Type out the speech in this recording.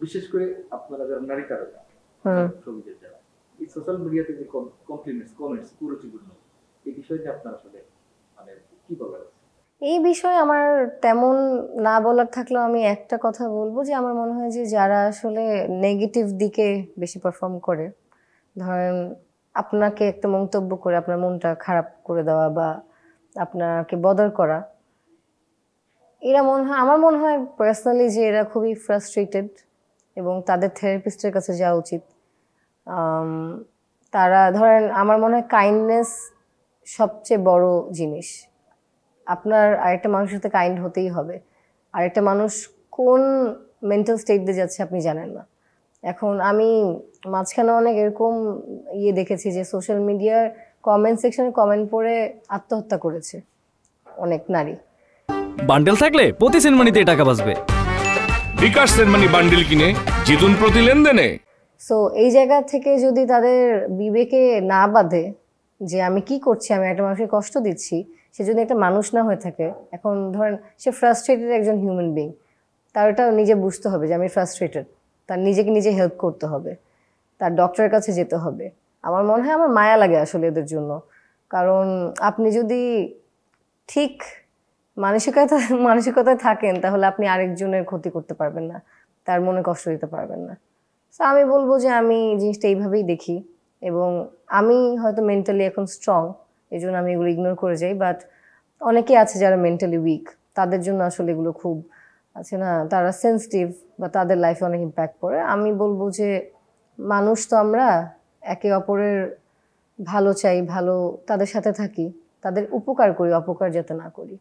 বিশেষ করে আপনারা যারা নারী তারকা, ছবিদের যারা এই সোশ্যাল মিডিয়াতে যে কমেন্টস কুরুচিপূর্ণ এই বিষয়ে আপনার আসলে মানে কি বলার আছে? এই বিষয়ে আমার তেমন না বলার থাকলেও আমি একটা কথা বলবো যে আমার মনে হয় যে যারা আসলে নেগেটিভ দিকে বেশি পারফর্ম করে, ধরেন আপনাকে একটা মন্তব্য করে আপনার মনটা খারাপ করে দেওয়া বা আপনাকে বদার করা, এরা মনে হয়, আমার মনে হয় পার্সোনালি যে এরা খুবই ফ্রাস্ট্রেটেড এবং তাদের থেরাপিস্টের কাছে যাওয়া উচিত। আম, তারা ধরেন, আমার মনে হয় কাইন্ডনেস সবচেয়ে বড় জিনিস। আপনার আরেকটা মানুষের সাথে কাইন্ড হতেই হবে। আরেকটা মানুষ কোন মেন্টাল স্টেট দিয়ে যাচ্ছে আপনি জানেন না। এখন আমি মাঝখানে অনেক এরকম দেখেছি যে সোশ্যাল মিডিয়ার কমেন্ট সেকশনে কমেন্ট পড়ে আত্মহত্যা করেছে অনেক নারী। বান্ডেল থাকলে প্রতি সেনমানিতে টাকা বাঁচবে। বিকাশ সেনমানি বান্ডেল কিনে জিতুন প্রতি লেনদেনে। সো এই জায়গা থেকে যদি তাদের বিবেকে না বাঁধে যে আমি কি করছি, আমি একটা মানুষকে কষ্ট দিচ্ছি, সে যদি একটা মানুষ না হয়ে থাকে, এখন ধরেন সে ফ্রাস্ট্রেটেড একজন হিউম্যান বিং, তার ওটা নিজে বুঝতে হবে যে আমি ফ্রাস্ট্রেটেড, তার নিজেকে নিজে হেল্প করতে হবে, তার ডক্টরের কাছে যেতে হবে। আমার মনে হয় আমার মায়া লাগে আসলে এদের জন্য। কারণ আপনি যদি ঠিক মানসিকতায় থাকেন তাহলে আপনি আরেকজনের ক্ষতি করতে পারবেন না, তার মনে কষ্ট দিতে পারবেন না। তো আমি বলবো যে আমি জিনিসটা এইভাবেই দেখি, এবং আমি হয়তো মেন্টালি এখন স্ট্রং, এই জন্য আমি এগুলো ইগনোর করে যাই। বাট অনেকে আছে যারা মেন্টালি উইক, তাদের জন্য আসলে এগুলো খুব আছে না, তারা সেন্সিটিভ বা তাদের লাইফে অনেক ইম্প্যাক্ট পড়ে। আমি বলবো যে মানুষ তো আমরা, একে অপরের ভালো চাই, ভালো তাদের সাথে থাকি, তাদের উপকার করি, অপকার যাতে না করি।